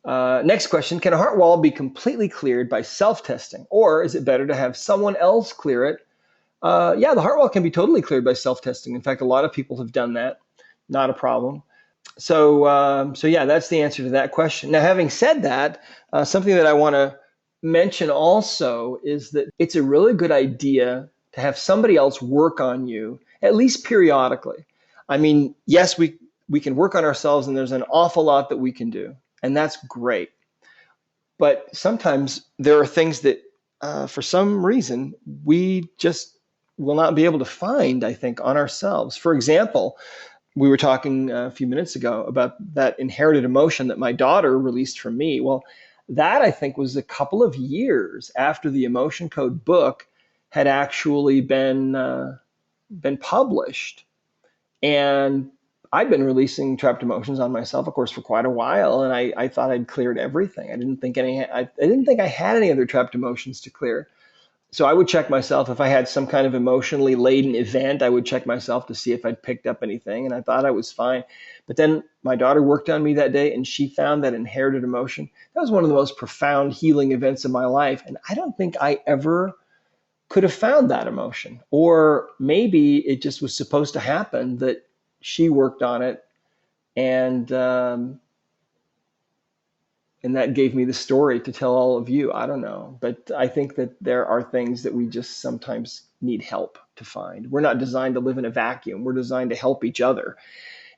Next question, can a heart wall be completely cleared by self-testing, or is it better to have someone else clear it? Yeah, the heart wall can be totally cleared by self-testing. In fact, a lot of people have done that. Not a problem. So yeah, that's the answer to that question. Now, having said that, something that I want to mention also is that it's a really good idea to have somebody else work on you, at least periodically. I mean, yes, we can work on ourselves, and there's an awful lot that we can do, and that's great. But sometimes there are things that, for some reason, we just will not be able to find, I think, on ourselves. For example, we were talking a few minutes ago about that inherited emotion that my daughter released from me. Well, that I think was a couple of years after the Emotion Code book had actually been published, and I'd been releasing trapped emotions on myself, of course, for quite a while, and I thought I'd cleared everything. I didn't think I had any other trapped emotions to clear. So I would check myself if I had some kind of emotionally laden event. I would check myself to see if I'd picked up anything, and I thought I was fine. But then my daughter worked on me that day, and she found that inherited emotion. That was one of the most profound healing events of my life, and I don't think I ever could have found that emotion. Or maybe it just was supposed to happen that she worked on it, and and that gave me the story to tell all of you. I don't know. But I think that there are things that we just sometimes need help to find. We're not designed to live in a vacuum. We're designed to help each other.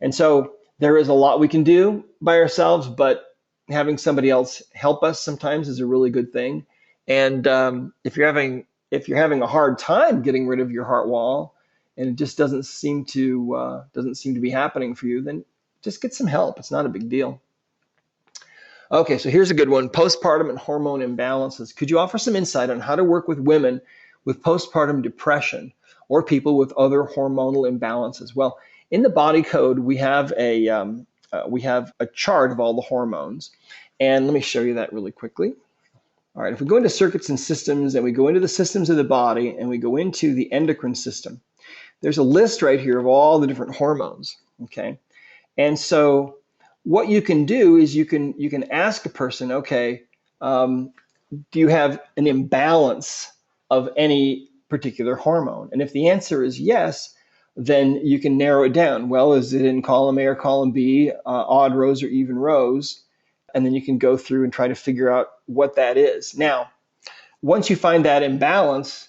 And so there is a lot we can do by ourselves, but having somebody else help us sometimes is a really good thing. And if you're having a hard time getting rid of your heart wall, and it just doesn't seem to be happening for you, then just get some help. It's not a big deal. Okay, so here's a good one. Postpartum and hormone imbalances. Could you offer some insight on how to work with women with postpartum depression or people with other hormonal imbalances? Well, in the body code, we have a chart of all the hormones, and let me show you that really quickly. All right, if we go into circuits and systems, and we go into the systems of the body, and we go into the endocrine system, there's a list right here of all the different hormones. Okay, and so what you can do is you can ask a person, okay, do you have an imbalance of any particular hormone? And if the answer is yes, then you can narrow it down. Well, is it in column A or column B, odd rows or even rows? And then you can go through and try to figure out what that is. Now, once you find that imbalance,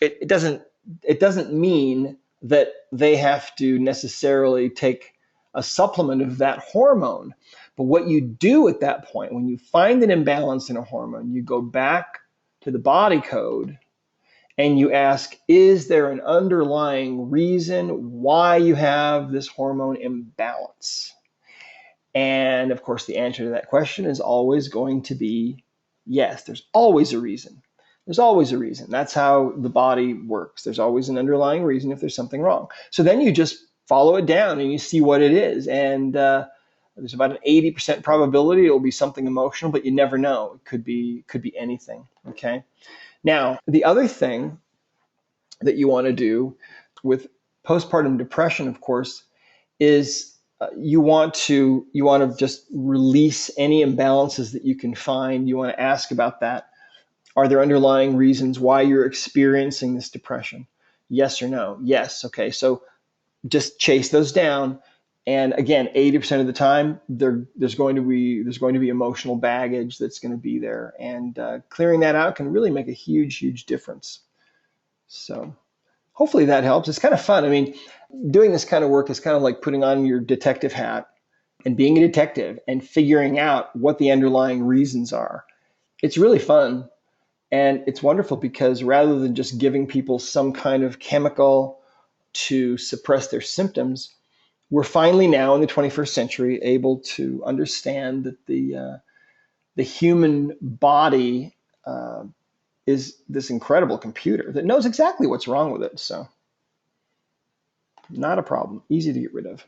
it doesn't mean that they have to necessarily take a supplement of that hormone. But what you do at that point, when you find an imbalance in a hormone, you go back to the body code and you ask, is there an underlying reason why you have this hormone imbalance? And of course, the answer to that question is always going to be yes. There's always a reason. There's always a reason. That's how the body works. There's always an underlying reason if there's something wrong. So then you just follow it down and you see what it is. And there's about an 80% probability it'll be something emotional, but you never know. It could be anything. Okay. Now, the other thing that you want to do with postpartum depression, of course, is you want to just release any imbalances that you can find. You want to ask about that. Are there underlying reasons why you're experiencing this depression? Yes or no? Yes. Okay. So just chase those down. And again, 80% of the time, there's going to be emotional baggage that's going to be there, and clearing that out can really make a huge, huge difference. So hopefully that helps. It's kind of fun. I mean, doing this kind of work is kind of like putting on your detective hat and being a detective and figuring out what the underlying reasons are. It's really fun. And it's wonderful because rather than just giving people some kind of chemical to suppress their symptoms, we're finally now in the 21st century able to understand that the human body is this incredible computer that knows exactly what's wrong with it. So not a problem, easy to get rid of.